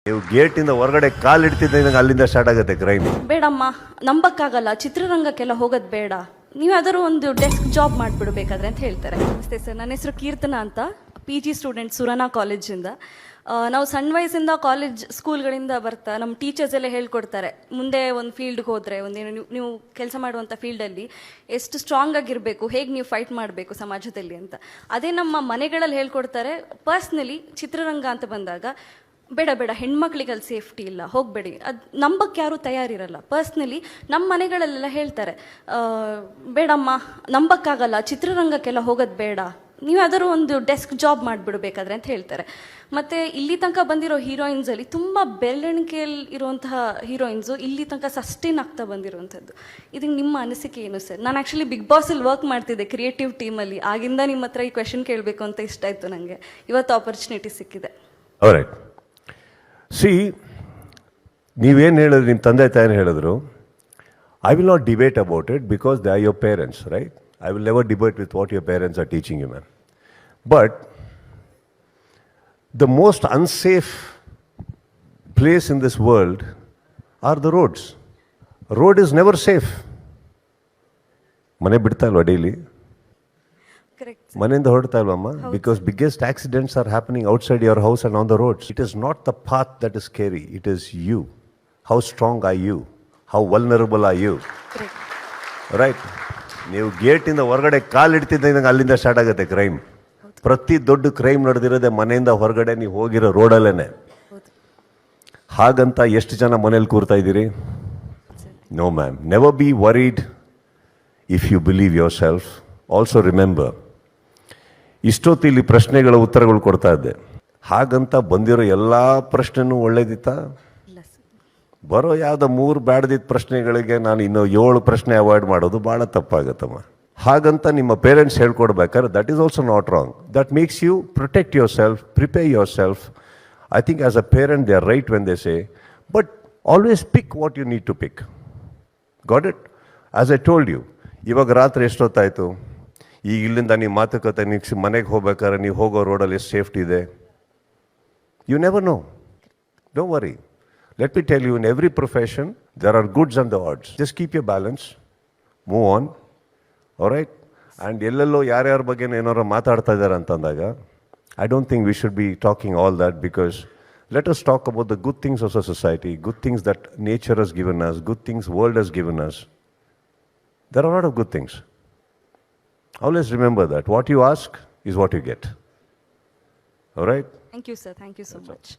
ನೀವು ಗೇಟಿಂದ ಹೊರಗಡೆ ಕಾಲಿಡ್ತಿದ್ದಂಗೆ ಅಲ್ಲಿಂದ ಸ್ಟಾರ್ಟ್ ಆಗುತ್ತೆ ಕ್ರೈಮ್. ಬೇಡಮ್ಮ, ನಂಬಕ್ಕಾಗಲ್ಲ, ಚಿತ್ರರಂಗಕ್ಕೆಲ್ಲ ಹೋಗೋದು ಬೇಡ, ನೀವು ಯಾವ್ದಾದ್ರು ಒಂದು ಡೆಸ್ಕ್ ಜಾಬ್ ಮಾಡಿಬಿಡ್ಬೇಕಾದ್ರೆ ಅಂತ ಹೇಳ್ತಾರೆ. ನಮಸ್ತೆ ಸರ್, ನನ್ನ ಹೆಸರು ಕೀರ್ತನ ಅಂತ, PG ಸ್ಟೂಡೆಂಟ್ ಸುರನಾ ಕಾಲೇಜಿಂದ. ನಾವು ಸಣ್ಣ ವಯಸ್ಸಿಂದ ಸ್ಕೂಲ್ಗಳಿಂದ ಬರ್ತಾ ನಮ್ಮ ಟೀಚರ್ಸ್ ಎಲ್ಲ ಹೇಳ್ಕೊಡ್ತಾರೆ, ಮುಂದೆ ಒಂದು ಫೀಲ್ಡ್ಗೆ ಹೋದರೆ, ಒಂದೇನು ನೀವು ಕೆಲಸ ಮಾಡುವಂಥ ಫೀಲ್ಡಲ್ಲಿ ಎಷ್ಟು ಸ್ಟ್ರಾಂಗ್ ಆಗಿರಬೇಕು, ಹೇಗೆ ನೀವು ಫೈಟ್ ಮಾಡಬೇಕು ಸಮಾಜದಲ್ಲಿ ಅಂತ. ಅದೇ ನಮ್ಮ ಮನೆಗಳಲ್ಲಿ ಹೇಳ್ಕೊಡ್ತಾರೆ. ಪರ್ಸ್ನಲಿ ಚಿತ್ರರಂಗ ಅಂತ ಬಂದಾಗ ಬೇಡ ಬೇಡ, ಹೆಣ್ಮಕ್ಳಿಗೆ ಅಲ್ಲಿ ಸೇಫ್ಟಿ ಇಲ್ಲ, ಹೋಗಬೇಡಿ, ಅದು ನಂಬಕ್ಕೆ ಯಾರೂ ತಯಾರಿರಲ್ಲ. ಪರ್ಸ್ನಲಿ ನಮ್ಮ ಮನೆಗಳಲ್ಲೆಲ್ಲ ಹೇಳ್ತಾರೆ, ಬೇಡಮ್ಮ, ನಂಬಕ್ಕಾಗಲ್ಲ, ಚಿತ್ರರಂಗಕ್ಕೆಲ್ಲ ಹೋಗೋದು ಬೇಡ, ನೀವು ಯಾವ್ದಾದ್ರು ಒಂದು ಡೆಸ್ಕ್ ಜಾಬ್ ಮಾಡಿಬಿಡ್ಬೇಕಾದ್ರೆ ಅಂತ ಹೇಳ್ತಾರೆ. ಮತ್ತು ಇಲ್ಲಿ ತನಕ ಬಂದಿರೋ ಹೀರೋಯಿನ್ಸಲ್ಲಿ ತುಂಬ ಬೆಳವಣಿಗೆಯಲ್ಲಿ ಇರುವಂತಹ ಹೀರೋಯಿನ್ಸು ಇಲ್ಲಿ ತನಕ ಸಸ್ಟೈನ್ ಆಗ್ತಾ ಬಂದಿರುವಂಥದ್ದು. ಇದಕ್ಕೆ ನಿಮ್ಮ ಅನಿಸಿಕೆ ಏನು ಸರ್? ನಾನು ಆ್ಯಕ್ಚುಲಿ ಬಿಗ್ ಬಾಸಲ್ಲಿ ವರ್ಕ್ ಮಾಡ್ತಿದ್ದೆ ಕ್ರಿಯೇಟಿವ್ ಟೀಮಲ್ಲಿ, ಆಗಿಂದ ನಿಮ್ಮ ಹತ್ರ ಈ ಕ್ವೆಶನ್ ಕೇಳಬೇಕು ಅಂತ ಇಷ್ಟ ಆಯಿತು ನನಗೆ. ಇವತ್ತು ಆಪರ್ಚುನಿಟಿ ಸಿಕ್ಕಿದೆ. ರೈಟ್. ನೀವೇನು ಹೇಳಿದ್ರು, ನಿಮ್ಮ ತಂದೆ ತಾಯಿನ ಹೇಳಿದ್ರು, I will not debate about it because they are your parents, right? I will never debate with what your parents are teaching you, man. But the most unsafe place in this world are the roads. Road is never safe. ಮನೆ ಬಿಡ್ತಾ ಇಲ್ವಾ daily? ಮನೆಯಿಂದ ಹೊರಡ್ತಾ ಇಲ್ವಮ್ಮ? Because biggest accidents are happening outside your house and on the roads. It is not the path that is scary. It is you. How strong are you? How vulnerable are you? Right? ನೀವು ಗೇಟಿಂದ ಹೊರಗಡೆ ಕಾಲಿಡ್ತಿದ್ದಂಗೆ ಅಲ್ಲಿಂದ start ಆಗುತ್ತೆ crime. ಪ್ರತಿ ದೊಡ್ಡ crime ನಡೆದಿರೋದೆ ಮನೆಯಿಂದ ಹೊರಗಡೆ ನೀವು ಹೋಗಿರೋ ರೋಡಲ್ಲೇ. ಹಾಗಂತ ಎಷ್ಟು ಜನ ಮನೇಲಿ ಕೂರ್ತಾ ಇದ್ದೀರಿ? No ma'am, never be worried if you believe yourself. Also remember, ಇಷ್ಟೊತ್ತು ಇಲ್ಲಿ ಪ್ರಶ್ನೆಗಳ ಉತ್ತರಗಳು ಕೊಡ್ತಾ ಇದ್ದೆ. ಹಾಗಂತ ಬಂದಿರೋ ಎಲ್ಲ ಪ್ರಶ್ನೆನೂ ಒಳ್ಳೇದಿತ್ತಾ? ಬರೋ ಯಾವುದೋ 3 ಬ್ಯಾಡ್ದಿದ್ದ ಪ್ರಶ್ನೆಗಳಿಗೆ ನಾನು ಇನ್ನೂ 7 ಪ್ರಶ್ನೆ ಅವಾಯ್ಡ್ ಮಾಡೋದು ಭಾಳ ತಪ್ಪಾಗತ್ತಮ್ಮ. ಹಾಗಂತ ನಿಮ್ಮ ಪೇರೆಂಟ್ಸ್ ಹೇಳ್ಕೊಡ್ಬೇಕಾದ್ರೆ that is also not wrong. That makes you protect yourself, prepare yourself. I think as a parent they are right when they say, but always pick what you need to pick. Got it? As I told you, ಇವಾಗ ರಾತ್ರಿ ಎಷ್ಟೊತ್ತಾಯಿತು? ಈಗ ಇಲ್ಲಿಂದ ನೀವು ಮಾತುಕತೆ ನೀವು ಮನೆಗೆ ಹೋಗ್ಬೇಕಾದ್ರೆ ನೀವು ಹೋಗೋ ರೋಡಲ್ಲಿ ಎಷ್ಟು ಸೇಫ್ಟಿ ಇದೆ? You never know. Don't worry. Let me tell you, in every profession, there are goods and the odds. Just keep your balance, move on, all right? And ಎಲ್ಲೆಲ್ಲೋ ಯಾರ್ಯಾರ ಬಗ್ಗೆ ಏನಾರು ಮಾತಾಡ್ತಾ ಇದ್ದಾರೆ ಅಂತಂದಾಗ, I don't think we should be talking all that, because let us talk about the good things of our society, good things that nature has given us, good things world has given us. There are a lot of good things. Always remember that. What you ask is what you get. All right? Thank you, sir. Thank you so much.